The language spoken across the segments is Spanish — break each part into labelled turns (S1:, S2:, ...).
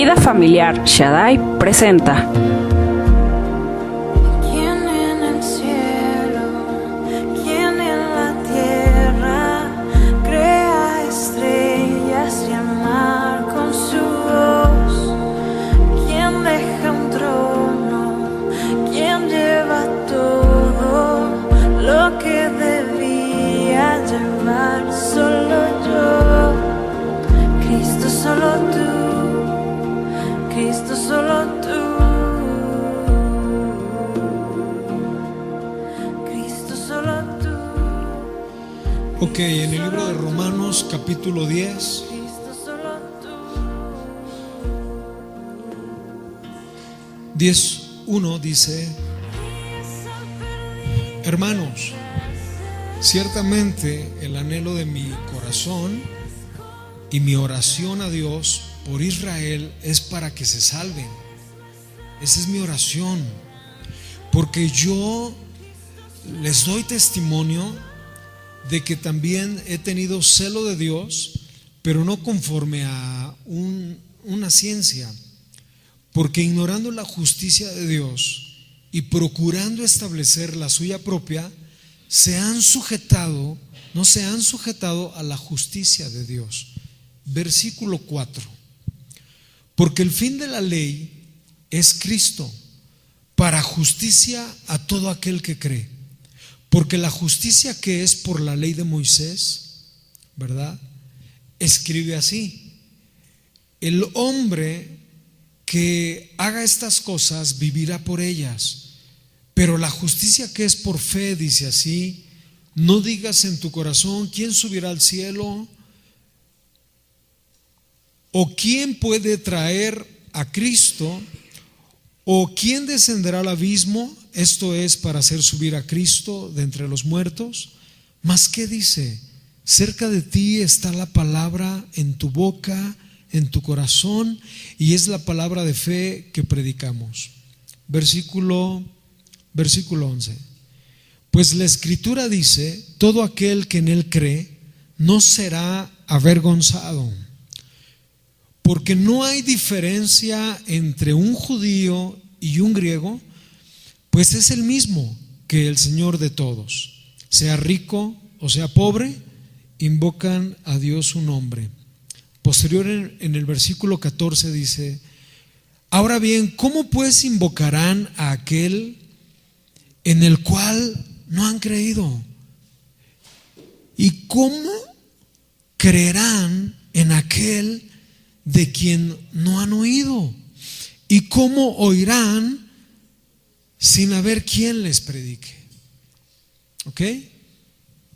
S1: Vida Familiar Shaddai presenta
S2: ¿Quién en el cielo? ¿Quién en la tierra? Crea estrellas y el mar con su voz. ¿Quién deja un trono? ¿Quién lleva todo lo que debía llevar? Solo yo, Cristo, solo tú. Cristo, solo tú. Cristo, solo tú.
S3: Ok, en el libro de Romanos capítulo 10,
S2: Cristo, solo tú.
S3: 10:1 dice: hermanos, ciertamente el anhelo de mi corazón y mi oración a Dios por Israel es para que se salven. Esa es mi oración, porque yo les doy testimonio de que también he tenido celo de Dios, pero no conforme a una ciencia, porque ignorando la justicia de Dios y procurando establecer la suya propia, no se han sujetado a la justicia de Dios. Versículo 4: porque el fin de la ley es Cristo, para justicia a todo aquel que cree. Porque la justicia que es por la ley de Moisés, ¿verdad?, escribe así: el hombre que haga estas cosas vivirá por ellas. Pero la justicia que es por fe dice así: no digas en tu corazón, ¿quién subirá al cielo? ¿O quién puede traer a Cristo? ¿O quién descenderá al abismo? Esto es, para hacer subir a Cristo de entre los muertos. Mas ¿qué dice? Cerca de ti está la palabra, en tu boca, en tu corazón, y es la palabra de fe que predicamos. Versículo 11: pues la Escritura dice: todo aquel que en él cree no será avergonzado. Porque no hay diferencia entre un judío y un griego, pues es el mismo que el Señor de todos. Sea rico o sea pobre, invocan a Dios su nombre. Posterior en el versículo 14 dice: ahora bien, ¿cómo pues invocarán a aquel en el cual no han creído? ¿Y cómo creerán en aquel de quien no han oído? ¿Y cómo oirán sin haber quien les predique? ¿Ok?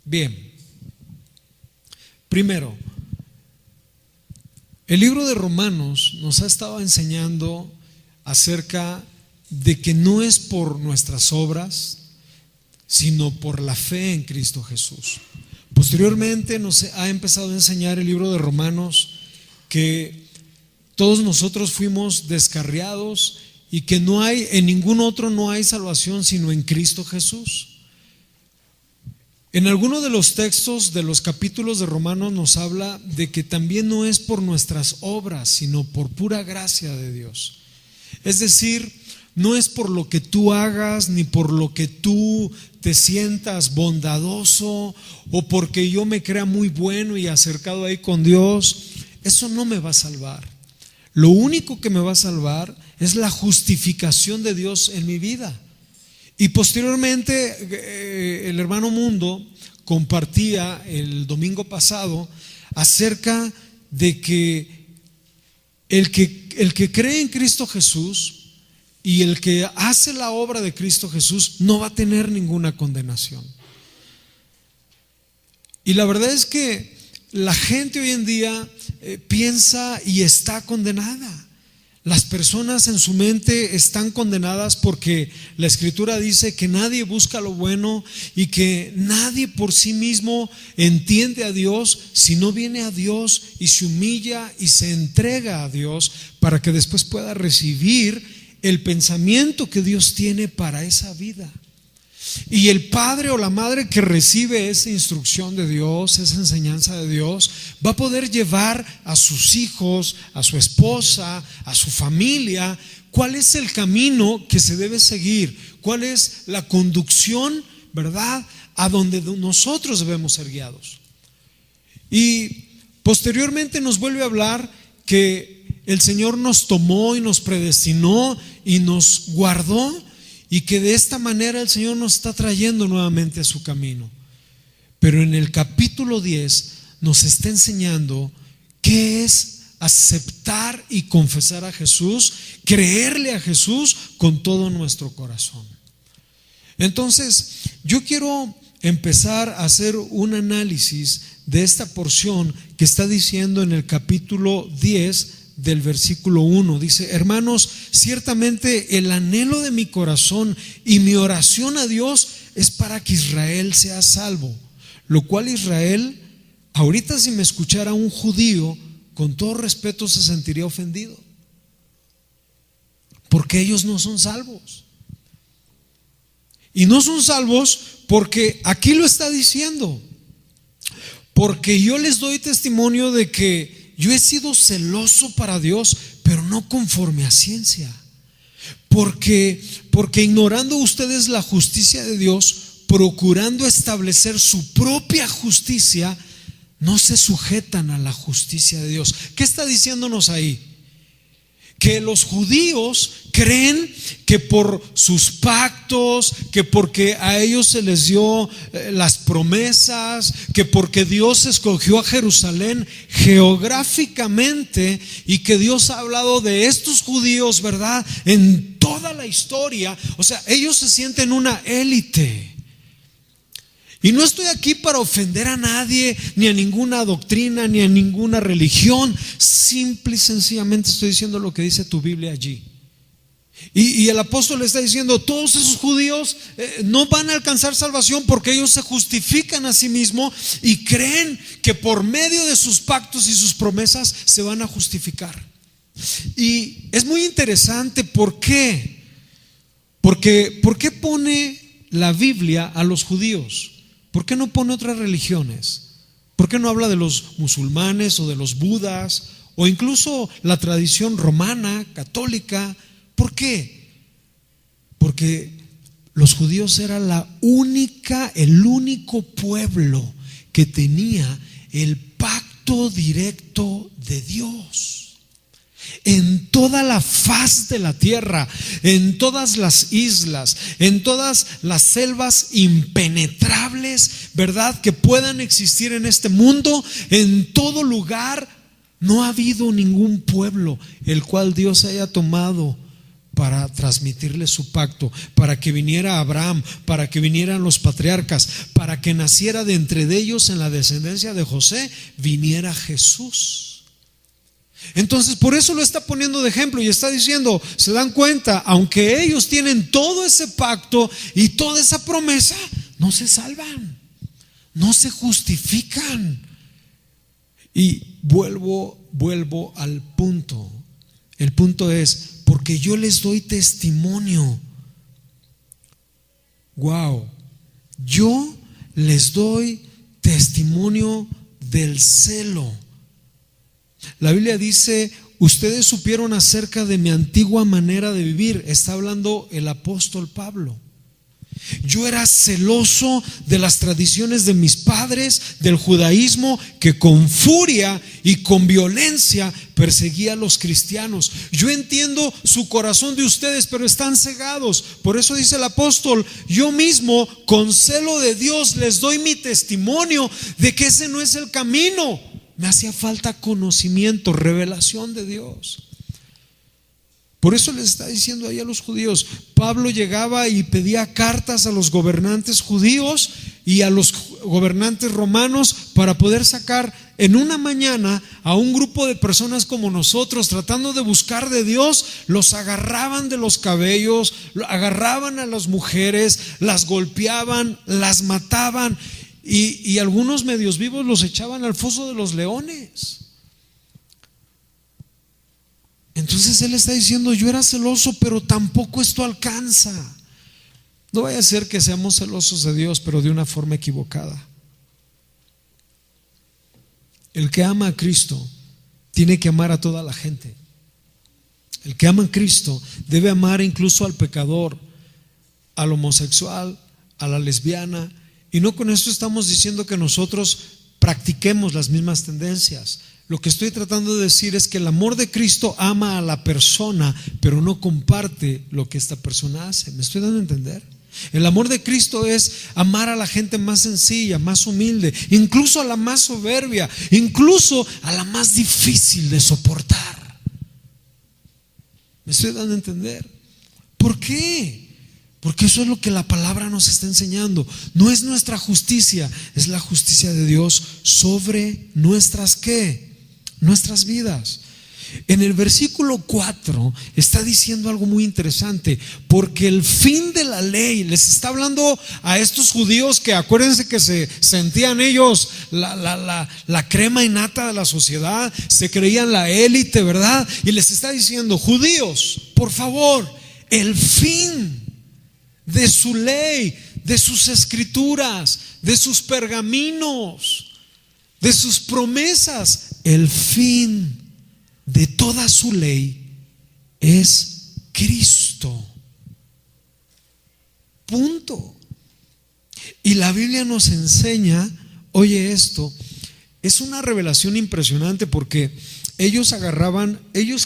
S3: Bien. Primero, el libro de Romanos nos ha estado enseñando acerca de que no es por nuestras obras, sino por la fe en Cristo Jesús. Posteriormente nos ha empezado a enseñar el libro de Romanos que todos nosotros fuimos descarriados y que no hay, en ningún otro no hay salvación sino en Cristo Jesús. En alguno de los textos de los capítulos de Romanos nos habla de que también no es por nuestras obras, sino por pura gracia de Dios. Es decir, no es por lo que tú hagas, ni por lo que tú te sientas bondadoso, o porque yo me crea muy bueno y acercado ahí con Dios. Eso no me va a salvar. Lo único que me va a salvar es la justificación de Dios en mi vida. Y posteriormente el hermano Mundo compartía el domingo pasado acerca de que el que cree en Cristo Jesús y el que hace la obra de Cristo Jesús no va a tener ninguna condenación. Y la verdad es que la gente hoy en día piensa y está condenada. Las personas en su mente están condenadas porque la Escritura dice que nadie busca lo bueno y que nadie por sí mismo entiende a Dios, si no viene a Dios y se humilla y se entrega a Dios para que después pueda recibir el pensamiento que Dios tiene para esa vida. Y el padre o la madre que recibe esa instrucción de Dios, esa enseñanza de Dios, va a poder llevar a sus hijos, a su esposa, a su familia, cuál es el camino que se debe seguir, cuál es la conducción, ¿verdad?, a donde nosotros debemos ser guiados. Y posteriormente nos vuelve a hablar que el Señor nos tomó y nos predestinó y nos guardó, y que de esta manera el Señor nos está trayendo nuevamente a su camino. Pero en el capítulo 10 nos está enseñando qué es aceptar y confesar a Jesús, creerle a Jesús con todo nuestro corazón. Entonces, yo quiero empezar a hacer un análisis de esta porción que está diciendo en el capítulo 10 del versículo 1. Dice: hermanos, ciertamente el anhelo de mi corazón y mi oración a Dios es para que Israel sea salvo. Lo cual Israel, ahorita si me escuchara un judío, con todo respeto se sentiría ofendido, porque ellos no son salvos. Y no son salvos porque aquí lo está diciendo: porque yo les doy testimonio de que yo he sido celoso para Dios, pero no conforme a ciencia. Porque ignorando ustedes la justicia de Dios, procurando establecer su propia justicia, no se sujetan a la justicia de Dios. ¿Qué está diciéndonos ahí? Que los judíos creen que por sus pactos, que porque a ellos se les dio las promesas, que porque Dios escogió a Jerusalén geográficamente, y que Dios ha hablado de estos judíos, ¿verdad?, en toda la historia. O sea, ellos se sienten una élite. Y no estoy aquí para ofender a nadie, ni a ninguna doctrina, ni a ninguna religión. Simple y sencillamente estoy diciendo lo que dice tu Biblia allí. Y el apóstol le está diciendo: todos esos judíos no van a alcanzar salvación porque ellos se justifican a sí mismos y creen que por medio de sus pactos y sus promesas se van a justificar. Y es muy interesante. ¿Por qué? ¿Por qué pone la Biblia a los judíos? ¿Por qué no pone otras religiones? ¿Por qué no habla de los musulmanes o de los budas o incluso la tradición romana, católica? ¿Por qué? Porque los judíos eran el único pueblo que tenía el pacto directo de Dios. En toda la faz de la tierra, en todas las islas, en todas las selvas impenetrables, ¿verdad?, que puedan existir en este mundo, en todo lugar, no ha habido ningún pueblo el cual Dios haya tomado para transmitirle su pacto, para que viniera Abraham, para que vinieran los patriarcas, para que naciera de entre ellos, en la descendencia de José, viniera Jesús. Entonces, por eso lo está poniendo de ejemplo y está diciendo: se dan cuenta, aunque ellos tienen todo ese pacto y toda esa promesa, no se salvan, no se justifican. Y vuelvo al punto. El punto es: porque yo les doy testimonio. Wow, yo les doy testimonio del celo. La Biblia dice: ustedes supieron acerca de mi antigua manera de vivir. Está hablando el apóstol Pablo. Yo era celoso de las tradiciones de mis padres, del judaísmo, que con furia y con violencia perseguía a los cristianos. Yo entiendo su corazón de ustedes, pero están cegados. Por eso dice el apóstol: yo mismo, con celo de Dios, les doy mi testimonio de que ese no es el camino. Me hacía falta conocimiento, revelación de Dios. Por eso les está diciendo ahí a los judíos. Pablo llegaba y pedía cartas a los gobernantes judíos y a los gobernantes romanos para poder sacar en una mañana a un grupo de personas como nosotros, tratando de buscar de Dios. Los agarraban de los cabellos, agarraban a las mujeres, las golpeaban, las mataban. Y algunos medios vivos los echaban al foso de los leones. Entonces él está diciendo: yo era celoso, pero tampoco esto alcanza. No vaya a ser que seamos celosos de Dios, pero de una forma equivocada. El que ama a Cristo tiene que amar a toda la gente. El que ama a Cristo debe amar incluso al pecador, al homosexual, a la lesbiana. Y no con esto estamos diciendo que nosotros practiquemos las mismas tendencias. Lo que estoy tratando de decir es que el amor de Cristo ama a la persona, pero no comparte lo que esta persona hace. ¿Me estoy dando a entender? El amor de Cristo es amar a la gente más sencilla, más humilde, incluso a la más soberbia, incluso a la más difícil de soportar. ¿Me estoy dando a entender? ¿Por qué? Porque eso es lo que la palabra nos está enseñando. No es nuestra justicia, es la justicia de Dios sobre nuestras ¿qué? Nuestras vidas. En el versículo 4 está diciendo algo muy interesante, porque el fin de la ley, les está hablando a estos judíos que acuérdense que se sentían ellos la crema innata de la sociedad, se creían la élite, ¿verdad? Y les está diciendo: judíos, por favor, el fin de su ley, de sus escrituras, de sus pergaminos, de sus promesas, el fin de toda su ley es Cristo. Punto. Y la Biblia nos enseña, oye esto, es una revelación impresionante porque ellos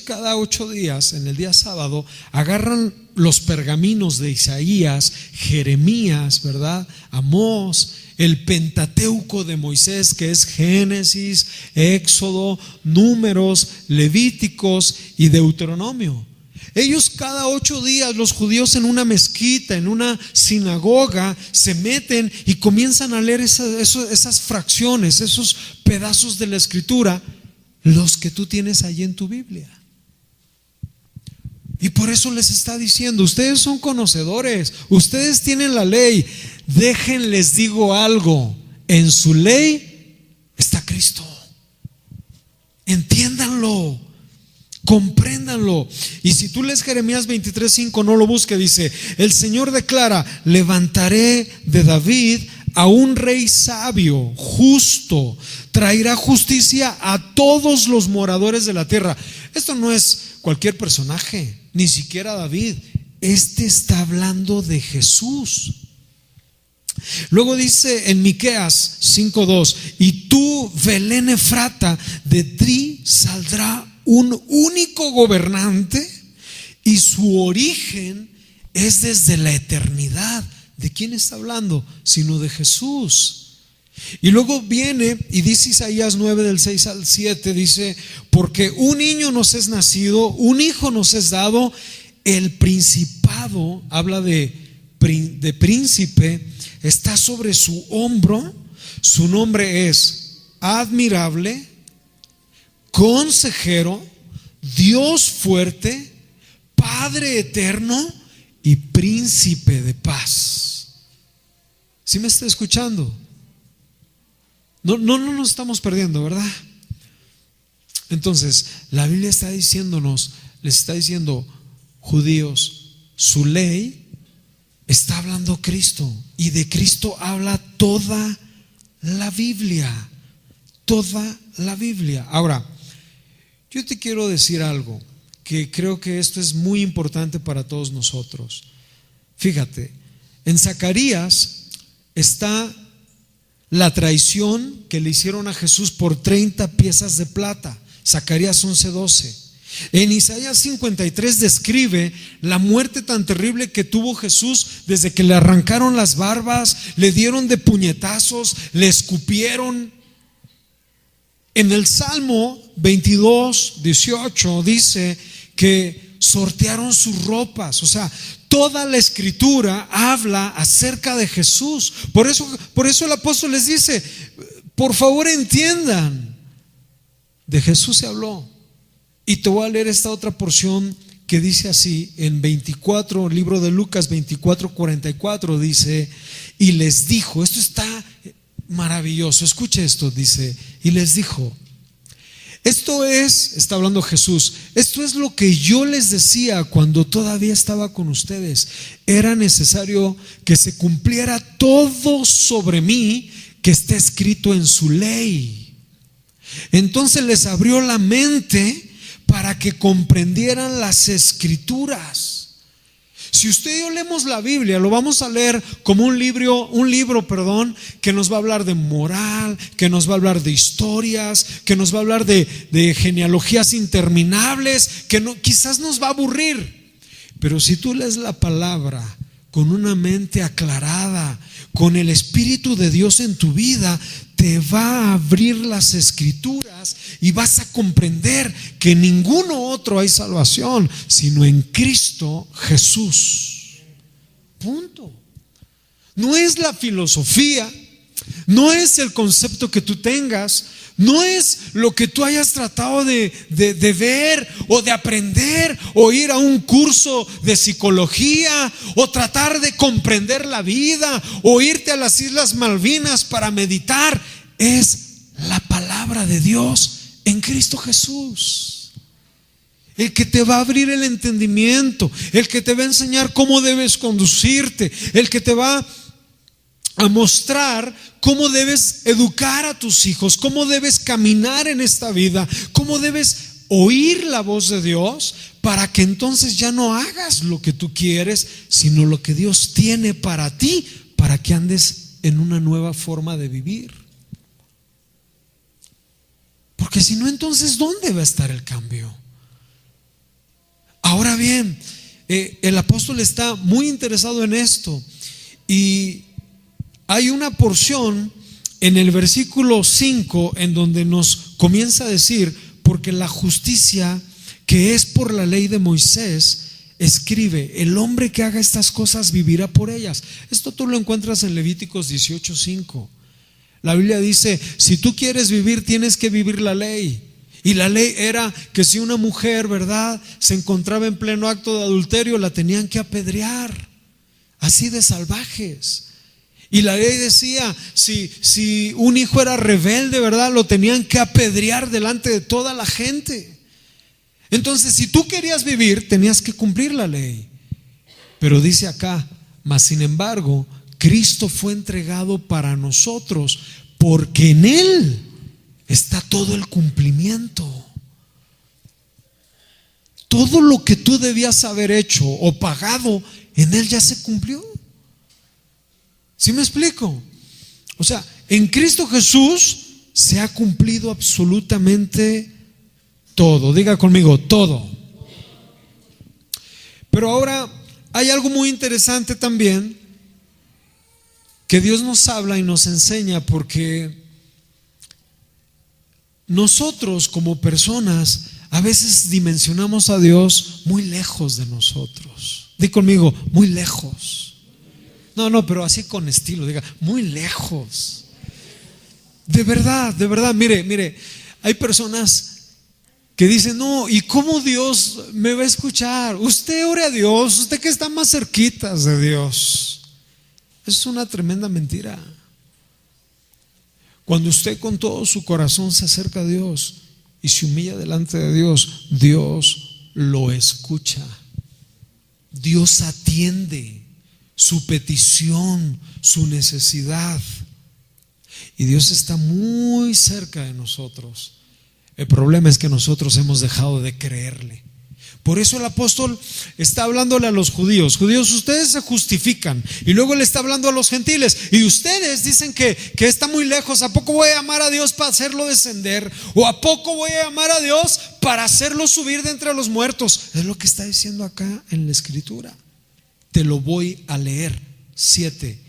S3: cada 8 días, en el día sábado, agarran los pergaminos de Isaías, Jeremías, ¿verdad? Amós, el Pentateuco de Moisés, que es Génesis, Éxodo, Números, Levíticos y Deuteronomio. Ellos cada 8 días, los judíos, en una mezquita, en una sinagoga, se meten y comienzan a leer esas fracciones, esos pedazos de la escritura, los que tú tienes allí en tu Biblia. Y por eso les está diciendo: ustedes son conocedores, ustedes tienen la ley. Les digo algo, en su ley está Cristo. Entiéndanlo, compréndanlo. Y si tú lees Jeremías 23:5, no lo busques, dice: el Señor declara: levantaré de David a un rey sabio, justo, traerá justicia a todos los moradores de la tierra. Esto no es cualquier personaje, ni siquiera David. Este está hablando de Jesús. Luego dice en Miqueas 5:2: y tú, Belén Efrata, de ti saldrá un único gobernante, y su origen es desde la eternidad. ¿De quién está hablando? Sino de Jesús. Y luego viene y dice Isaías 9 del 6 al 7, dice: porque un niño nos es nacido, un hijo nos es dado, el principado, habla de príncipe, está sobre su hombro. Su nombre es admirable, consejero, Dios fuerte, Padre eterno y príncipe de paz. ¿Sí me está escuchando? No nos estamos perdiendo, ¿verdad? Entonces, la Biblia está diciéndonos, les está diciendo: judíos, su ley está hablando Cristo, y de Cristo habla toda la Biblia. Toda la Biblia. Ahora, yo te quiero decir algo que creo que esto es muy importante para todos nosotros. Fíjate, en Zacarías está la traición que le hicieron a Jesús por 30 piezas de plata. Zacarías 11:12. En Isaías 53 describe la muerte tan terrible que tuvo Jesús, desde que le arrancaron las barbas, le dieron de puñetazos, le escupieron. En el Salmo 22:18 dice que sortearon sus ropas. O sea, toda la escritura habla acerca de Jesús. Por eso el apóstol les dice: por favor entiendan, de Jesús se habló. Y te voy a leer esta otra porción que dice así, en 24, libro de Lucas 24:44, dice: y les dijo, esto está maravilloso, escuche esto, dice: y les dijo: Esto es, está hablando Jesús, esto es lo que yo les decía cuando todavía estaba con ustedes. Era necesario que se cumpliera todo sobre mí que está escrito en su ley. Entonces les abrió la mente para que comprendieran las escrituras. Si usted y yo leemos la Biblia, lo vamos a leer como un libro, que nos va a hablar de moral, que nos va a hablar de historias, que nos va a hablar de genealogías interminables, que no, quizás nos va a aburrir. Pero si tú lees la palabra con una mente aclarada, con el Espíritu de Dios en tu vida, te va a abrir las escrituras y vas a comprender que en ninguno otro hay salvación sino en Cristo Jesús. Punto. No es la filosofía, no es el concepto que tú tengas, no es lo que tú hayas tratado de ver o de aprender, o ir a un curso de psicología, o tratar de comprender la vida, o irte a las Islas Malvinas para meditar. Es la palabra de Dios en Cristo Jesús, el que te va a abrir el entendimiento, el que te va a enseñar cómo debes conducirte, el que te va a mostrar cómo debes educar a tus hijos, cómo debes caminar en esta vida, cómo debes oír la voz de Dios, para que entonces ya no hagas lo que tú quieres, sino lo que Dios tiene para ti, para que andes en una nueva forma de vivir. Porque si no, entonces ¿dónde va a estar el cambio? Ahora bien, el apóstol está muy interesado en esto, y hay una porción en el versículo 5 en donde nos comienza a decir: porque la justicia que es por la ley de Moisés, escribe, el hombre que haga estas cosas vivirá por ellas. Esto tú lo encuentras en Levíticos 18:5. La Biblia dice: si tú quieres vivir, tienes que vivir la ley. Y la ley era que si una mujer, ¿verdad?, se encontraba en pleno acto de adulterio, la tenían que apedrear, así de salvajes. Y la ley decía, si un hijo era rebelde, ¿verdad?, lo tenían que apedrear delante de toda la gente. Entonces, si tú querías vivir, tenías que cumplir la ley. Pero dice acá: mas sin embargo, Cristo fue entregado para nosotros, porque en Él está todo el cumplimiento. Todo lo que tú debías haber hecho o pagado, en Él ya se cumplió. ¿Sí me explico? O sea, en Cristo Jesús se ha cumplido absolutamente todo. Diga conmigo, todo. Pero ahora hay algo muy interesante también que Dios nos habla y nos enseña, porque nosotros como personas a veces dimensionamos a Dios muy lejos de nosotros. Di conmigo, muy lejos. No, pero así con estilo, diga, muy lejos. De verdad, mire, hay personas que dicen: no, ¿y cómo Dios me va a escuchar? Usted ore a Dios, usted que está más cerquita de Dios. Es una tremenda mentira. Cuando usted con todo su corazón se acerca a Dios y se humilla delante de Dios, Dios lo escucha. Dios atiende su petición, su necesidad. Y Dios está muy cerca de nosotros. El problema es que nosotros hemos dejado de creerle. Por eso el apóstol está hablándole a los judíos: judíos, ustedes se justifican. Y luego le está hablando a los gentiles: y ustedes dicen que está muy lejos. ¿A poco voy a llamar a Dios para hacerlo descender? ¿O a poco voy a llamar a Dios para hacerlo subir de entre los muertos? Es lo que está diciendo acá en la escritura. Te lo voy a leer. 7.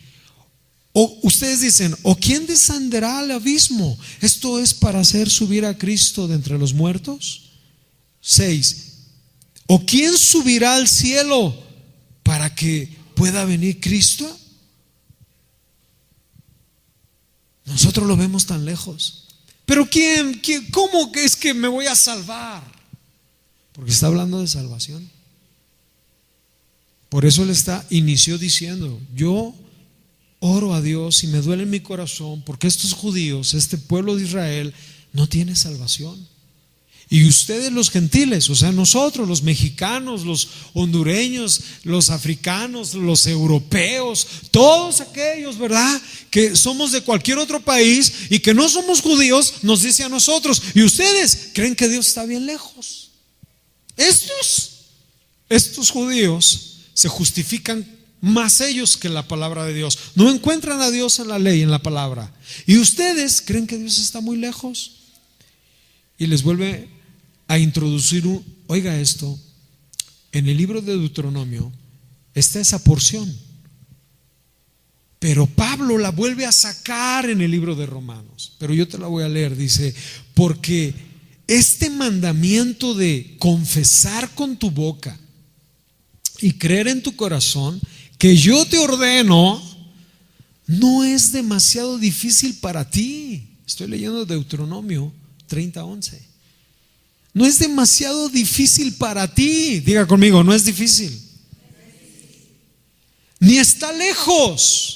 S3: O ustedes dicen: ¿o quién descenderá al abismo? ¿Esto es para hacer subir a Cristo de entre los muertos? 6. ¿O quién subirá al cielo para que pueda venir Cristo? Nosotros lo vemos tan lejos. Pero ¿quién? ¿Cómo que es que me voy a salvar? Porque está hablando de salvación. Por eso él inició diciendo: yo oro a Dios y me duele en mi corazón porque estos judíos, este pueblo de Israel, no tiene salvación. Y ustedes los gentiles, o sea, nosotros, los mexicanos, los hondureños, los africanos, los europeos, todos aquellos, ¿verdad?, que somos de cualquier otro país y que no somos judíos, nos dice a nosotros: y ustedes creen que Dios está bien lejos. Estos judíos se justifican más ellos que la palabra de Dios. No encuentran a Dios en la ley, en la palabra. Y ustedes creen que Dios está muy lejos. Y les vuelve a introducir oiga esto, en el libro de Deuteronomio está esa porción, pero Pablo la vuelve a sacar en el libro de Romanos. Pero yo te la voy a leer. Dice: porque este mandamiento de confesar con tu boca y creer en tu corazón que yo te ordeno no es demasiado difícil para ti. Estoy leyendo Deuteronomio 30:11. No es demasiado difícil para ti. Diga conmigo: no es difícil. Ni está lejos.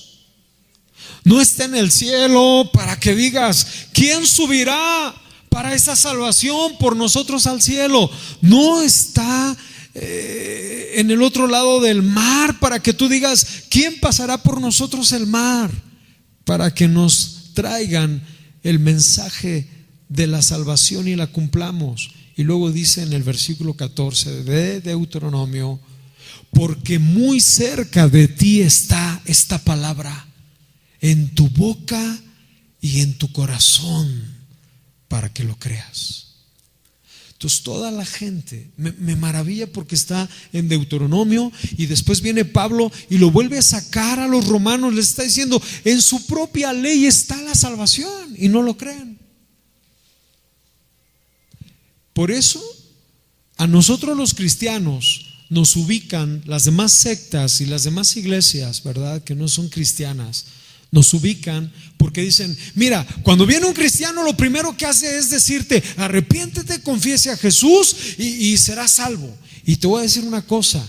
S3: No está en el cielo para que digas: ¿quién subirá para esa salvación por nosotros al cielo? No está en el otro lado del mar para que tú digas: ¿quién pasará por nosotros el mar? Para que nos traigan el mensaje de la salvación y la cumplamos. Y luego dice en el versículo 14 de Deuteronomio: porque muy cerca de ti está esta palabra, en tu boca y en tu corazón, para que lo creas. Entonces toda la gente me maravilla porque está en Deuteronomio, y después viene Pablo y lo vuelve a sacar a los romanos. Les está diciendo: en su propia ley está la salvación, y no lo creen. Por eso a nosotros los cristianos nos ubican las demás sectas y las demás iglesias, ¿verdad?, que no son cristianas. Nos ubican porque dicen: mira, cuando viene un cristiano, lo primero que hace es decirte: arrepiéntete, confiese a Jesús y serás salvo. Y te voy a decir una cosa: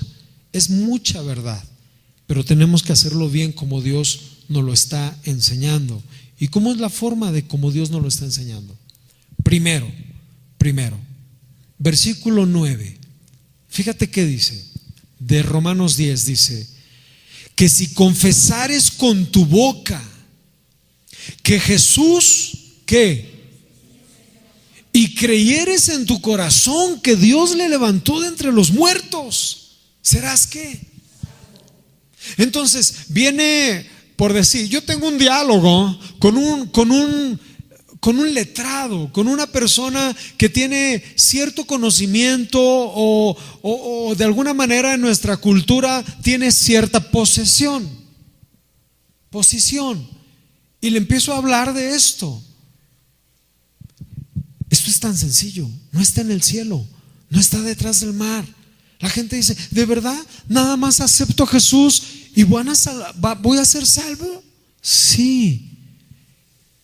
S3: es mucha verdad, pero tenemos que hacerlo bien, como Dios nos lo está enseñando. ¿Y cómo es la forma de cómo Dios nos lo está enseñando? Primero, versículo 9. Fíjate qué dice de Romanos 10. Dice que si confesares con tu boca que Jesús, ¿qué? Y creyeres en tu corazón que Dios le levantó de entre los muertos, ¿serás qué? Entonces viene, por decir, yo tengo un diálogo con un letrado, con una persona que tiene cierto conocimiento o de alguna manera en nuestra cultura tiene cierta posición, y le empiezo a hablar de esto. Esto es tan sencillo, no está en el cielo, no está detrás del mar. La gente dice: ¿de verdad nada más acepto a Jesús y voy a ser salvo? Sí.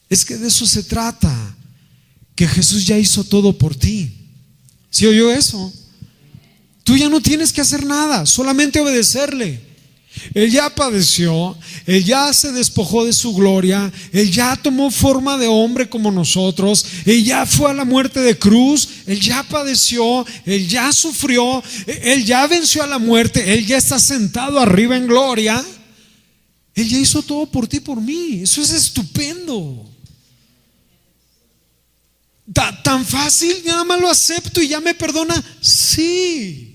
S3: Es que de eso se trata, que Jesús ya hizo todo por ti. ¿Sí oyó eso? Tú ya no tienes que hacer nada, solamente obedecerle. Él ya padeció, Él ya se despojó de su gloria, Él ya tomó forma de hombre como nosotros, Él ya fue a la muerte de cruz, Él ya padeció, Él ya sufrió, Él ya venció a la muerte, Él ya está sentado arriba en gloria. Él ya hizo todo por ti y por mí. Eso es estupendo. Tan fácil, nada más lo acepto y ya me perdona. Sí.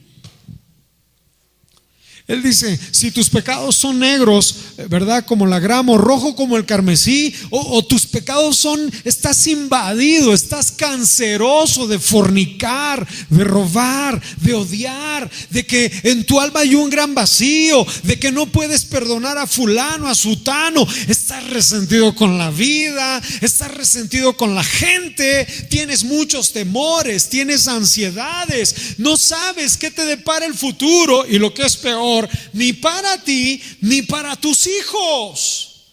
S3: Él dice: si tus pecados son negros, ¿verdad?, como la grama, o rojo como el carmesí, o tus pecados estás invadido, estás canceroso de fornicar, de robar, de odiar, de que en tu alma hay un gran vacío, de que no puedes perdonar a fulano, a sutano, estás resentido con la vida, estás resentido con la gente, tienes muchos temores, tienes ansiedades, no sabes qué te depara el futuro, y lo que es peor, ni para ti ni para tus hijos.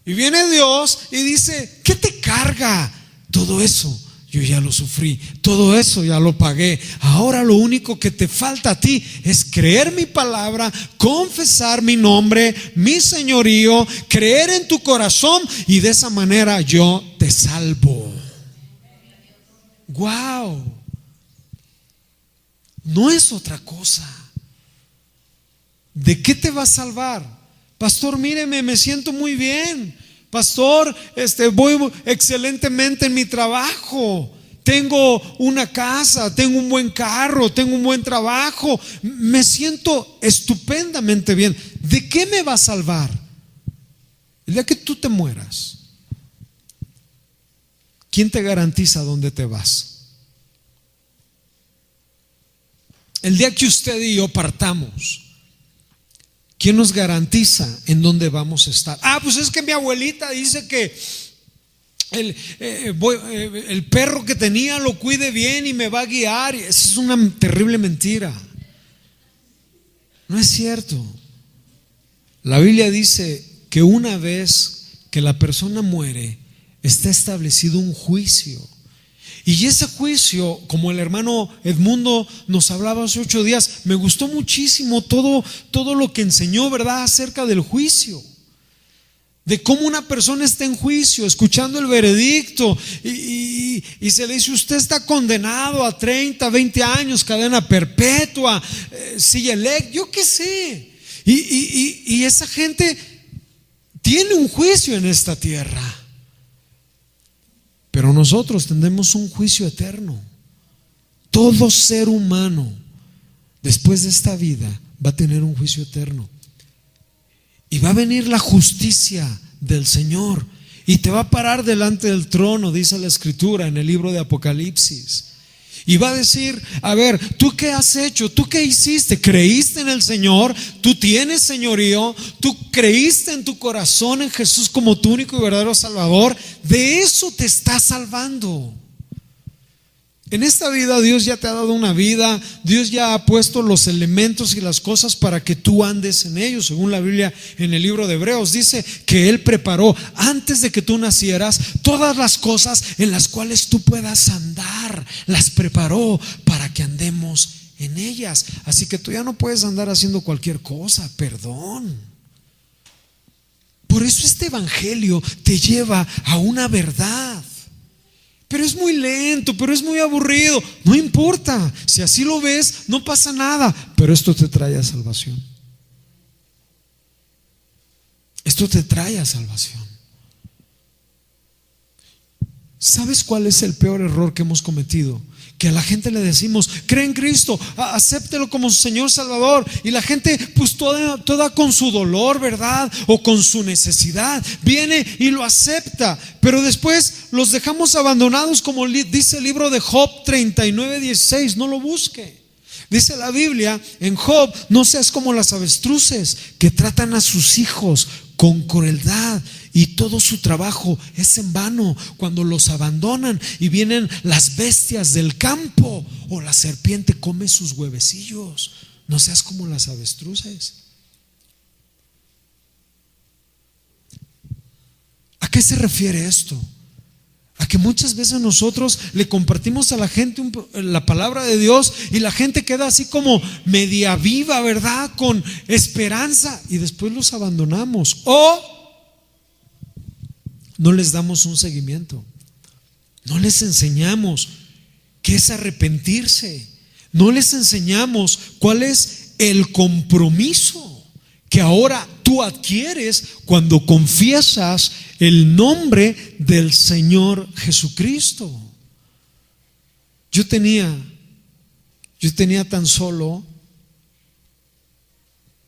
S3: Y viene Dios y dice: ¿qué te carga? Todo eso yo ya lo sufrí, todo eso ya lo pagué. Ahora lo único que te falta a ti es creer mi palabra, confesar mi nombre, mi señorío, creer en tu corazón, y de esa manera yo te salvo. wow, no es otra cosa. ¿De qué te va a salvar? Pastor, míreme, me siento muy bien. Pastor, voy excelentemente en mi trabajo. Tengo una casa, tengo un buen carro, tengo un buen trabajo. Me siento estupendamente bien. ¿De qué me va a salvar? El día que tú te mueras, ¿quién te garantiza dónde te vas? El día que usted y yo partamos, ¿quién nos garantiza en dónde vamos a estar? Pues es que mi abuelita dice que el perro que tenía lo cuide bien y me va a guiar. Esa es una terrible mentira. No es cierto. La Biblia dice que una vez que la persona muere, está establecido un juicio. Y ese juicio, como el hermano Edmundo nos hablaba hace 8 días, me gustó muchísimo todo lo que enseñó, ¿verdad?, acerca del juicio. De cómo una persona está en juicio, escuchando el veredicto y se le dice: usted está condenado a 30, 20 años, cadena perpetua, silla electa, yo qué sé. Y esa gente tiene un juicio en esta tierra. Pero nosotros tendremos un juicio eterno. Todo ser humano después de esta vida va a tener un juicio eterno. Y va a venir la justicia del Señor y te va a parar delante del trono, dice la Escritura en el libro de Apocalipsis. Y va a decir: a ver, ¿tú qué has hecho? ¿Tú qué hiciste? ¿Creíste en el Señor? ¿Tú tienes señorío? ¿Tú creíste en tu corazón en Jesús como tu único y verdadero Salvador? De eso te está salvando. En esta vida Dios ya te ha dado una vida. Dios ya ha puesto los elementos y las cosas para que tú andes en ellos. Según la Biblia en el libro de Hebreos dice que Él preparó antes de que tú nacieras todas las cosas en las cuales tú puedas andar. Las preparó para que andemos en ellas. Así que tú ya no puedes andar haciendo cualquier cosa. Perdón. Por eso este evangelio te lleva a una verdad. Pero es muy lento, pero es muy aburrido. No importa, si así lo ves, no pasa nada. Pero esto te trae a salvación. Esto te trae a salvación. ¿Sabes cuál es el peor error que hemos cometido? Que a la gente le decimos: cree en Cristo, acéptelo como su Señor Salvador. Y la gente, pues toda con su dolor, ¿verdad?, o con su necesidad, viene y lo acepta. Pero después los dejamos abandonados, como dice el libro de Job 39:16. No lo busque. Dice la Biblia en Job: no seas como las avestruces que tratan a sus hijos con crueldad, y todo su trabajo es en vano cuando los abandonan y vienen las bestias del campo, o la serpiente come sus huevecillos. No seas como las avestruces. ¿A qué se refiere esto? A que muchas veces nosotros le compartimos a la gente la palabra de Dios y la gente queda así como media viva, ¿verdad?, con esperanza, y después los abandonamos o no les damos un seguimiento. No les enseñamos qué es arrepentirse. No les enseñamos cuál es el compromiso que ahora tú adquieres cuando confiesas el nombre del Señor Jesucristo. Yo tenía tan solo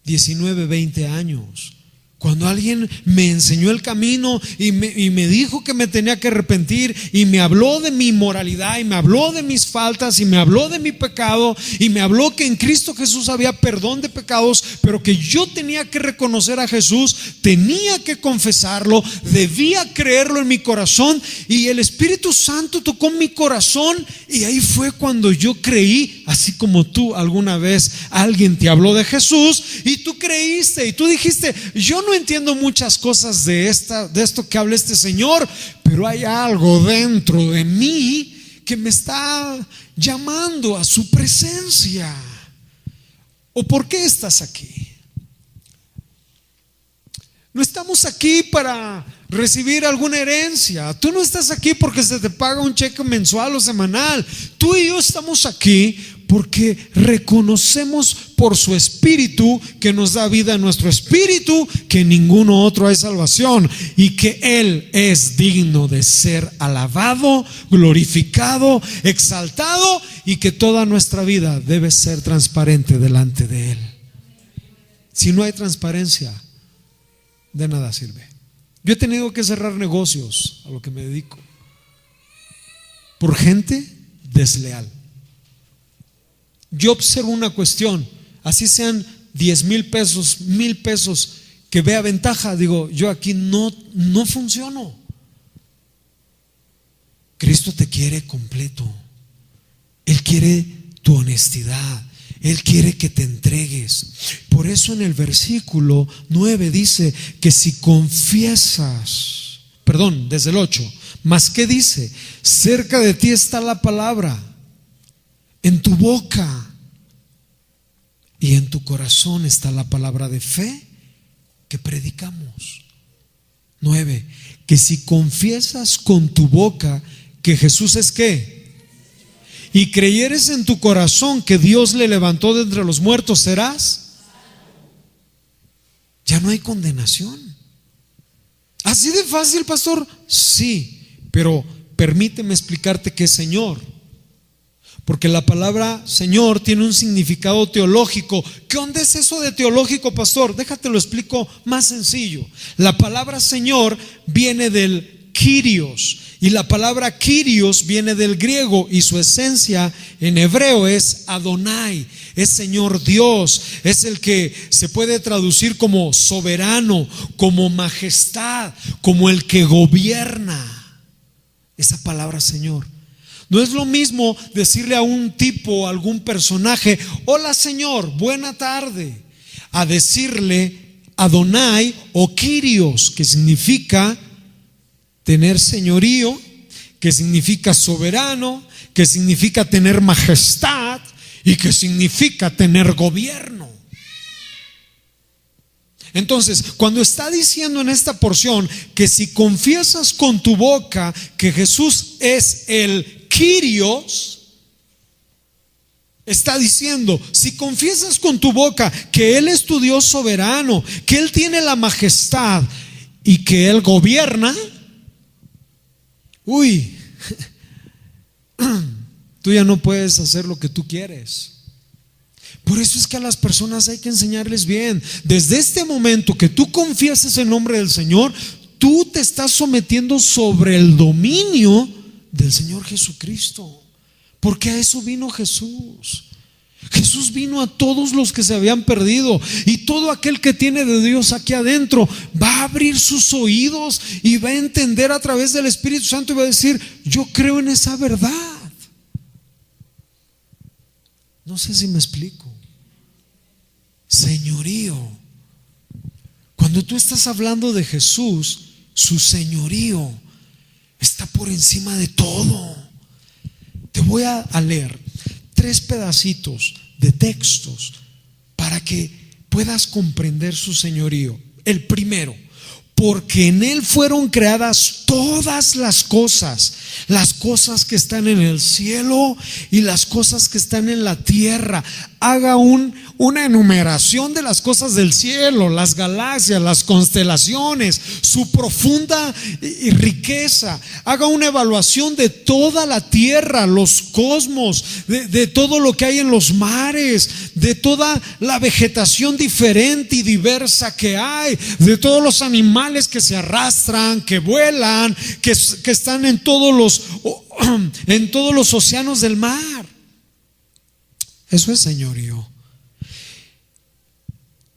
S3: 19, 20 años cuando alguien me enseñó el camino y me dijo que me tenía que arrepentir, y me habló de mi moralidad, y me habló de mis faltas, y me habló de mi pecado, y me habló que en Cristo Jesús había perdón de pecados, pero que yo tenía que reconocer a Jesús, tenía que confesarlo, debía creerlo en mi corazón, y el Espíritu Santo tocó mi corazón, y ahí fue cuando yo creí. Así como tú alguna vez alguien te habló de Jesús y tú creíste y tú dijiste: yo no entiendo muchas cosas de esto que habla este señor, pero hay algo dentro de mí que me está llamando a su presencia. ¿O por qué estás aquí? No estamos aquí para recibir alguna herencia. Tú no estás aquí porque se te paga un cheque mensual o semanal. Tú y yo estamos aquí porque reconocemos por su Espíritu que nos da vida en nuestro espíritu, que en ninguno otro hay salvación y que Él es digno de ser alabado, glorificado, exaltado, y que toda nuestra vida debe ser transparente delante de Él. Si no hay transparencia, de nada sirve. Yo he tenido que cerrar negocios a lo que me dedico por gente desleal. Yo observo una cuestión, así sean 10,000 pesos, 1,000 pesos, que vea ventaja, digo, yo aquí no funciono. Cristo te quiere completo. Él quiere tu honestidad. Él quiere que te entregues. Por eso en el versículo 9 dice que si confiesas, desde el 8, ¿más qué dice? Cerca de ti está la palabra, en tu boca y en tu corazón está la palabra de fe que predicamos. 9, que si confiesas con tu boca que Jesús es ¿qué? Y creyeres en tu corazón que Dios le levantó de entre los muertos, serás. Ya no hay condenación. ¿Así de fácil, pastor? Sí, pero permíteme explicarte qué es Señor. Porque la palabra Señor tiene un significado teológico. ¿Qué onda es eso de teológico, pastor? Déjate lo explico más sencillo. La palabra Señor viene del Kyrios, y la palabra Kyrios viene del griego, y su esencia en hebreo es Adonai, es Señor Dios, es el que se puede traducir como soberano, como majestad, como el que gobierna. Esa palabra Señor. No es lo mismo decirle a un tipo, a algún personaje, hola Señor, buena tarde, a decirle Adonai o Kyrios, que significa tener señorío, que significa soberano, que significa tener majestad y que significa tener gobierno. Entonces, cuando está diciendo en esta porción que si confiesas con tu boca que Jesús es el Kyrios, está diciendo, si confiesas con tu boca que Él es tu Dios soberano, que Él tiene la majestad y que Él gobierna, tú ya no puedes hacer lo que tú quieres. Por eso es que a las personas hay que enseñarles bien. Desde este momento que tú confiesas el nombre del Señor, tú te estás sometiendo sobre el dominio del Señor Jesucristo, porque a eso vino Jesús. Jesús vino a todos los que se habían perdido, y todo aquel que tiene de Dios aquí adentro va a abrir sus oídos y va a entender a través del Espíritu Santo y va a decir, yo creo en esa verdad. No sé si me explico. Señorío. Cuando tú estás hablando de Jesús, su señorío está por encima de todo. Te voy a leer 3 pedacitos de textos para que puedas comprender su señorío. El primero, porque en Él fueron creadas todas las cosas que están en el cielo y las cosas que están en la tierra. Haga una enumeración de las cosas del cielo, las galaxias, las constelaciones, su profunda riqueza. Haga una evaluación de toda la tierra, los cosmos, de todo lo que hay en los mares, de toda la vegetación diferente y diversa que hay, de todos los animales que se arrastran, que vuelan, que están en todos los océanos del mar. Eso es señorío.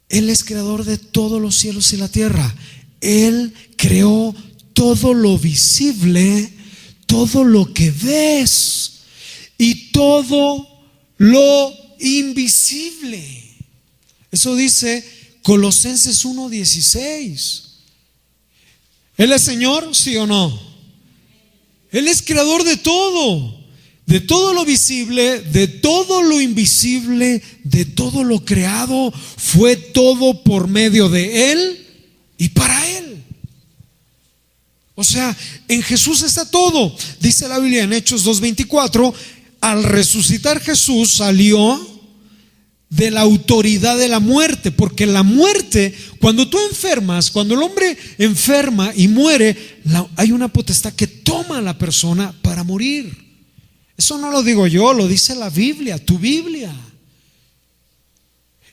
S3: Él es creador de todos los cielos y la tierra. Él creó todo lo visible, todo lo que ves y todo lo invisible. Eso dice Colosenses 1:16. ¿Él es Señor? ¿Sí o no? Él es creador de todo lo visible, de todo lo invisible, de todo lo creado. Fue todo por medio de Él y para Él. O sea, en Jesús está todo. Dice la Biblia en Hechos 2:24, al resucitar Jesús salió de la autoridad de la muerte, porque la muerte, cuando tú enfermas, cuando el hombre enferma y muere, hay una potestad que toma a la persona para morir. Eso no lo digo yo, lo dice la Biblia, tu Biblia.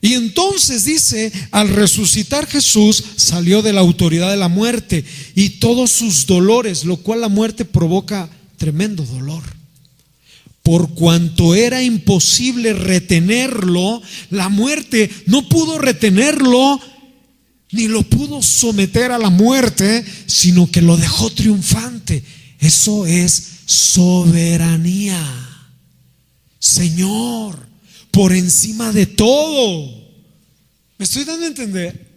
S3: Y entonces dice, al resucitar Jesús salió de la autoridad de la muerte y todos sus dolores, lo cual la muerte provoca tremendo dolor. Por cuanto era imposible retenerlo, la muerte no pudo retenerlo ni lo pudo someter a la muerte, sino que lo dejó triunfante. Eso es soberanía. Señor, por encima de todo. ¿Me estoy dando a entender?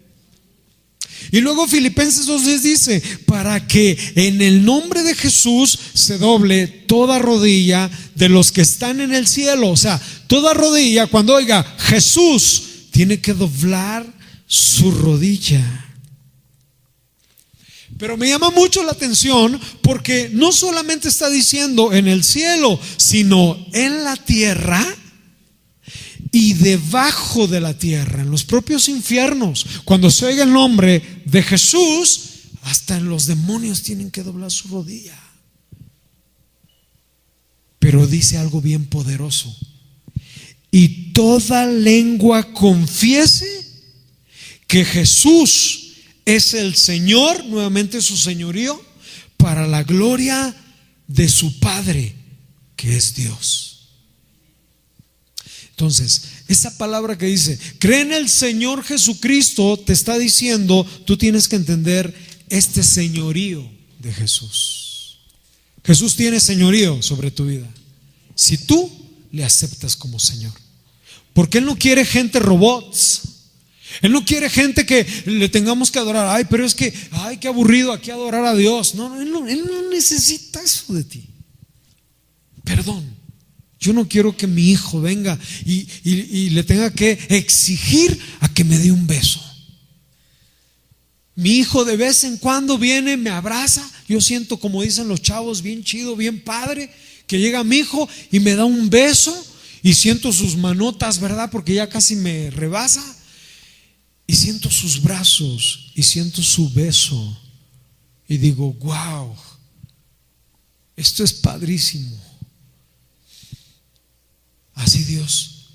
S3: Y luego Filipenses 2:10 dice, para que en el nombre de Jesús se doble toda rodilla de los que están en el cielo. O sea, toda rodilla, cuando oiga Jesús, tiene que doblar su rodilla. Pero me llama mucho la atención porque no solamente está diciendo en el cielo, sino en la tierra y debajo de la tierra, en los propios infiernos. Cuando se oiga el nombre de Jesús, hasta en los demonios tienen que doblar su rodilla. Pero dice algo bien poderoso: y toda lengua confiese que Jesús es el Señor, nuevamente su señorío, para la gloria de su Padre, que es Dios. Entonces, esa palabra que dice, cree en el Señor Jesucristo, te está diciendo, tú tienes que entender este señorío de Jesús. Jesús tiene señorío sobre tu vida, si tú le aceptas como Señor. Porque Él no quiere gente robots. Él no quiere gente que le tengamos que adorar. Ay, pero es que, ay, qué aburrido aquí adorar a Dios. No, Él no necesita eso de ti. Perdón. Yo no quiero que mi hijo venga y le tenga que exigir a que me dé un beso. Mi hijo de vez en cuando viene, me abraza. Yo siento, como dicen los chavos, bien chido, bien padre, que llega mi hijo y me da un beso y siento sus manotas, ¿verdad? Porque ya casi me rebasa. Y siento sus brazos y siento su beso y digo, wow, esto es padrísimo. Así Dios,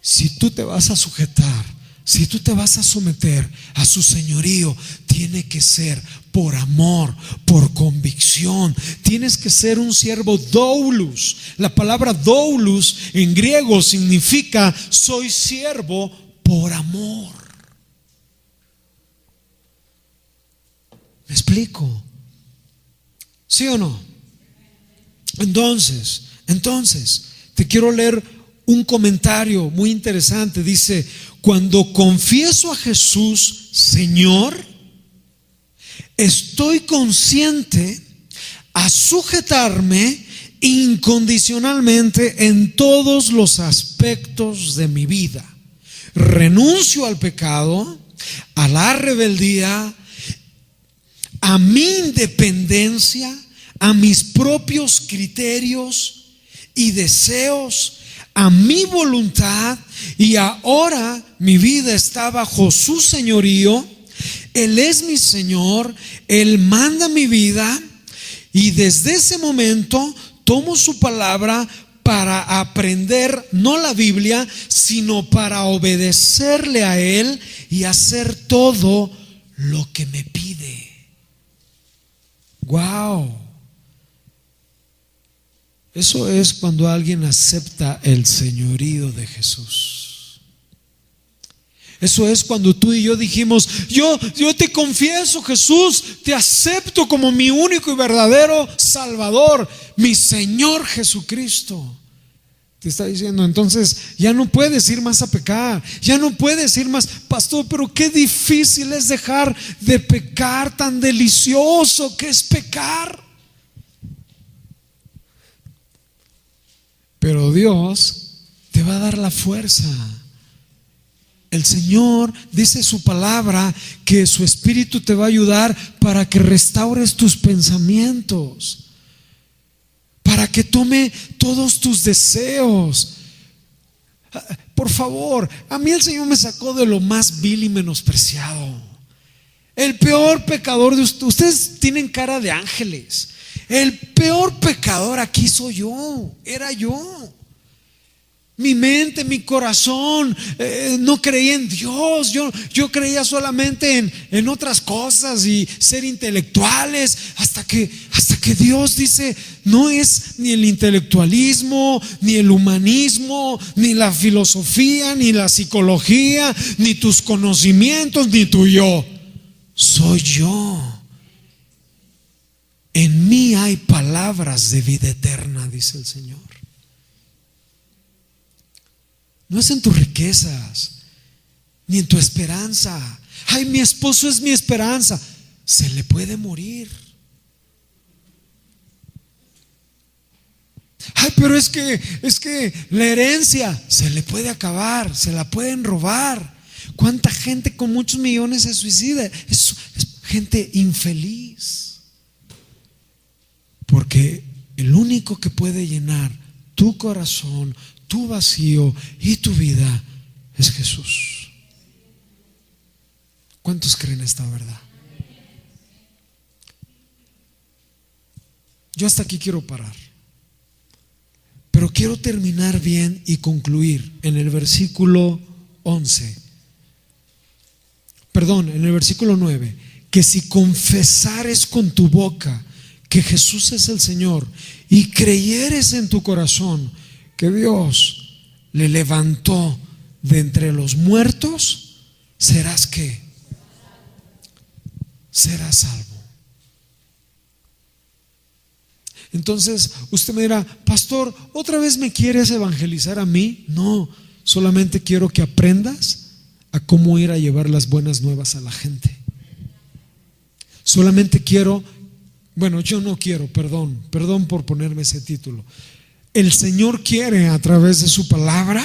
S3: si tú te vas a sujetar, si tú te vas a someter a su señorío, tiene que ser por amor, por convicción. Tienes que ser un siervo doulos. La palabra doulos en griego significa soy siervo por amor. ¿Me explico? ¿Sí o no? Entonces, te quiero leer un comentario muy interesante. Dice, cuando confieso a Jesús Señor, estoy consciente a sujetarme incondicionalmente en todos los aspectos de mi vida. Renuncio al pecado, a la rebeldía, a mi independencia, a mis propios criterios y deseos, a mi voluntad, y ahora mi vida está bajo su señorío. Él es mi Señor, Él manda mi vida, y desde ese momento tomo su palabra para aprender, no la Biblia, sino para obedecerle a Él y hacer todo lo que me pide. Wow. Eso es cuando alguien acepta el señorío de Jesús. Eso es cuando tú y yo dijimos, yo te confieso, Jesús, te acepto como mi único y verdadero Salvador, mi Señor Jesucristo. Te está diciendo, entonces ya no puedes ir más a pecar, ya no puedes ir más, pastor, pero qué difícil es dejar de pecar, tan delicioso que es pecar. Pero Dios te va a dar la fuerza El Señor dice su palabra que su Espíritu te va a ayudar para que restaures tus pensamientos, para que tome todos tus deseos. Por favor, a mí el Señor me sacó de lo más vil y menospreciado. El peor pecador de ustedes tienen cara de ángeles. El peor pecador aquí soy yo, era yo. Mi mente, mi corazón no creía en Dios. Yo creía solamente en otras cosas y ser intelectuales, hasta que Dios dice: no es ni el intelectualismo, ni el humanismo, ni la filosofía, ni la psicología, ni tus conocimientos, ni tu yo. Soy yo. En mí hay palabras de vida eterna, dice el Señor. No es en tus riquezas, ni en tu esperanza. Ay, mi esposo es mi esperanza. Se le puede morir. Ay, pero es que la herencia se le puede acabar, se la pueden robar. ¿Cuánta gente con muchos millones se suicida? Es gente infeliz. Porque el único que puede llenar tu corazón, tu vacío y tu vida es Jesús. ¿Cuántos creen esta verdad? Yo hasta aquí quiero parar, pero quiero terminar bien y concluir en el versículo 11. Perdón, en el versículo 9. Que si confesares con tu boca que Jesús es el Señor y creyeres en tu corazón que Dios le levantó de entre los muertos, serás ¿qué? Serás salvo. Entonces usted me dirá: pastor, ¿otra vez me quieres evangelizar a mí? No, solamente quiero que aprendas a cómo ir a llevar las buenas nuevas a la gente. Solamente quiero, yo no quiero, perdón por ponerme ese título. El Señor quiere, a través de su palabra,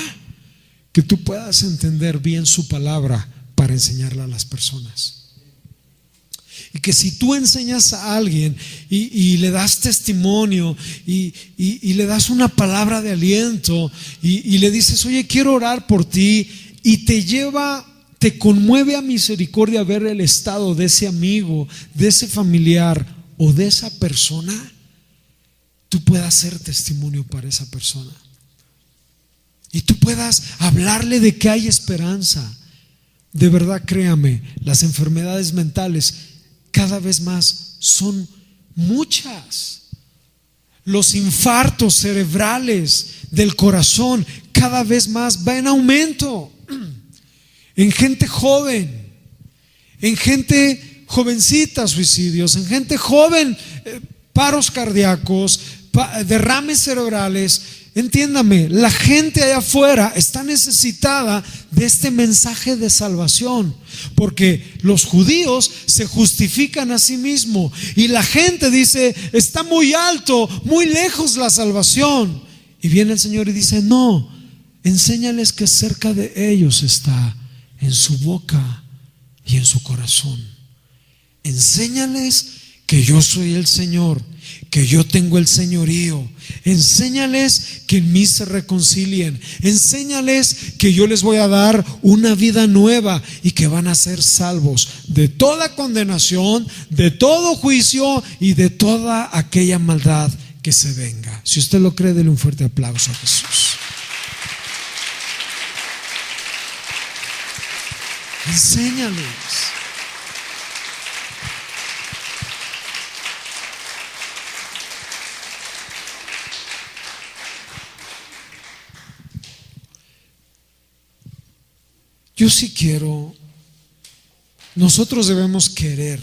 S3: que tú puedas entender bien su palabra para enseñarla a las personas. Y que si tú enseñas a alguien y le das testimonio y le das una palabra de aliento y le dices: oye, quiero orar por ti, y te conmueve a misericordia ver el estado de ese amigo, de ese familiar o de esa persona, tú puedas ser testimonio para esa persona y tú puedas hablarle de que hay esperanza. De verdad, créame, las enfermedades mentales cada vez más son muchas. Los infartos cerebrales del corazón cada vez más va en aumento en gente joven, en gente jovencita, suicidios, en gente joven, paros cardíacos, derrames cerebrales. Entiéndame, la gente allá afuera está necesitada de este mensaje de salvación, porque los judíos se justifican a sí mismos y la gente dice: está muy alto, muy lejos la salvación. Y viene el Señor y dice: no, enséñales que cerca de ellos está, en su boca y en su corazón. Enséñales que yo soy el Señor, que yo tengo el señorío. Enséñales que en mí se reconcilien. Enséñales que yo les voy a dar una vida nueva y que van a ser salvos de toda condenación, de todo juicio y de toda aquella maldad que se venga. Si usted lo cree, dele un fuerte aplauso a Jesús. Enséñales. Yo sí quiero, nosotros debemos querer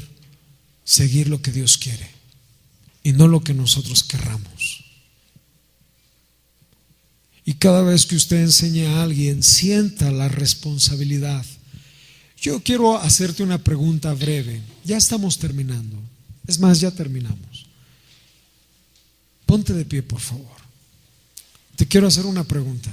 S3: seguir lo que Dios quiere y no lo que nosotros querramos. Y cada vez que usted enseñe a alguien, sienta la responsabilidad. Yo quiero hacerte una pregunta breve. Ya estamos terminando. Es más, ya terminamos. Ponte de pie, por favor. Te quiero hacer una pregunta.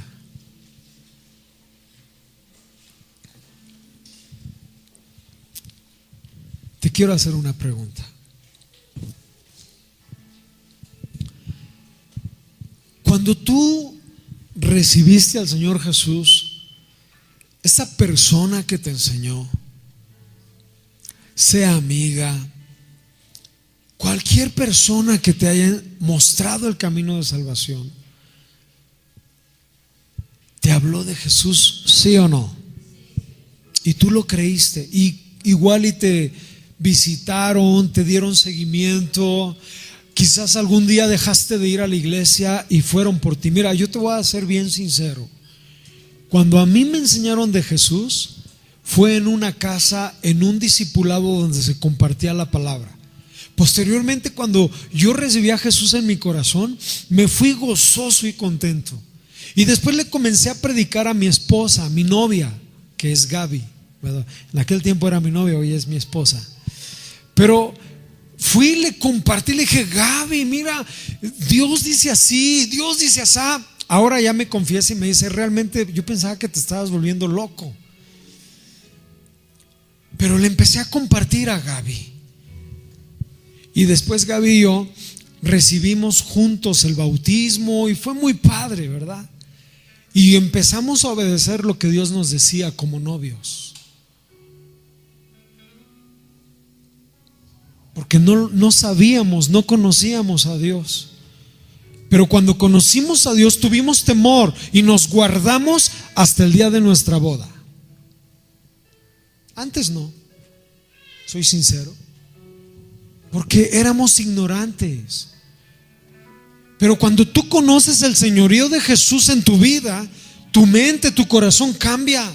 S3: quiero hacer una pregunta. Cuando tú recibiste al Señor Jesús, esa persona que te enseñó, sea amiga, cualquier persona que te haya mostrado el camino de salvación, ¿te habló de Jesús, sí o no? Y tú lo creíste, y igual y te visitaron, te dieron seguimiento. Quizás algún día dejaste de ir a la iglesia y fueron por ti. Mira, yo te voy a ser bien sincero. Cuando a mí me enseñaron de Jesús, fue en una casa, en un discipulado donde se compartía la palabra. Posteriormente, cuando yo recibí a Jesús en mi corazón, me fui gozoso y contento. Y después le comencé a predicar a mi esposa, a mi novia, que es Gaby. Bueno, en aquel tiempo era mi novia, hoy es mi esposa. Pero fui y le compartí, le dije: Gaby, mira, Dios dice así, Dios dice así. Ahora ya me confiesa y me dice: realmente yo pensaba que te estabas volviendo loco. Pero le empecé a compartir a Gaby. Y después Gaby y yo recibimos juntos el bautismo y fue muy padre, ¿verdad? Y empezamos a obedecer lo que Dios nos decía como novios. Porque no sabíamos, no conocíamos a Dios. Pero cuando conocimos a Dios tuvimos temor y nos guardamos hasta el día de nuestra boda. Antes no, soy sincero, porque éramos ignorantes. Pero cuando tú conoces el señorío de Jesús en tu vida, tu mente, tu corazón cambia.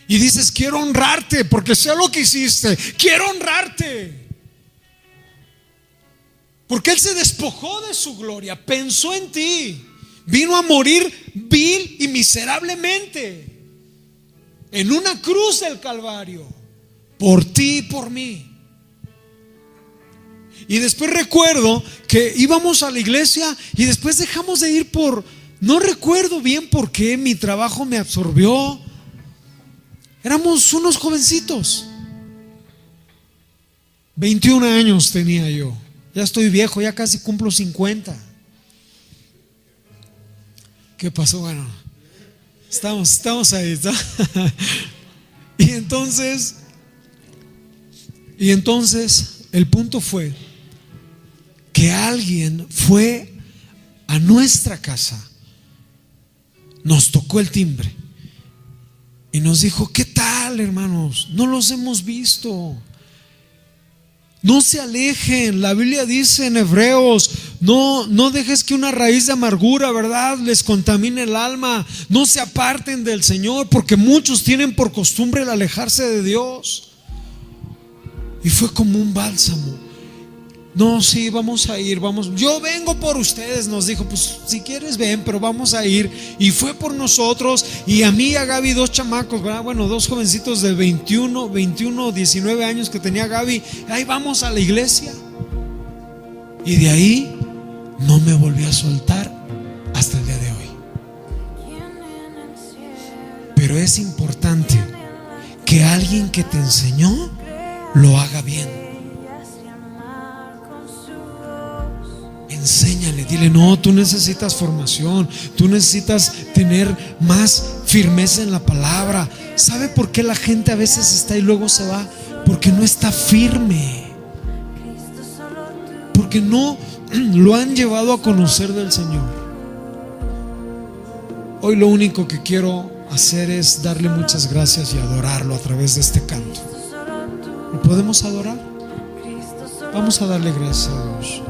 S3: Y dices: quiero honrarte porque sé lo que hiciste, quiero honrarte. Porque Él se despojó de su gloria, pensó en ti, vino a morir vil y miserablemente en una cruz del Calvario, por ti y por mí. Y después recuerdo que íbamos a la iglesia y después dejamos de ir no recuerdo bien por qué, mi trabajo me absorbió. Éramos unos jovencitos, 21 años tenía yo. Ya estoy viejo, ya casi cumplo 50. ¿Qué pasó? Bueno, estamos ahí, ¿está? Y entonces el punto fue que alguien fue a nuestra casa, nos tocó el timbre y nos dijo: ¿qué tal, hermanos? No los hemos visto. No se alejen. La Biblia dice en Hebreos: no dejes que una raíz de amargura, ¿verdad?, les contamine el alma. No se aparten del Señor, porque muchos tienen por costumbre el alejarse de Dios. Y fue como un bálsamo. No, sí, vamos a ir, yo vengo por ustedes, nos dijo. Pues si quieres ven, pero vamos a ir. Y fue por nosotros. Y a mí y a Gaby, dos chamacos, ¿verdad? Bueno, dos jovencitos de 21, 19 años que tenía Gaby. Ahí vamos a la iglesia. Y de ahí no me volví a soltar hasta el día de hoy. Pero es importante que alguien que te enseñó lo haga bien. Enséñale, dile: no, tú necesitas formación, tú necesitas tener más firmeza en la palabra. ¿Sabe por qué la gente a veces está y luego se va? Porque no está firme, porque no lo han llevado a conocer del Señor. Hoy lo único que quiero hacer es darle muchas gracias y adorarlo a través de este canto. ¿Lo podemos adorar? Vamos a darle gracias a Dios.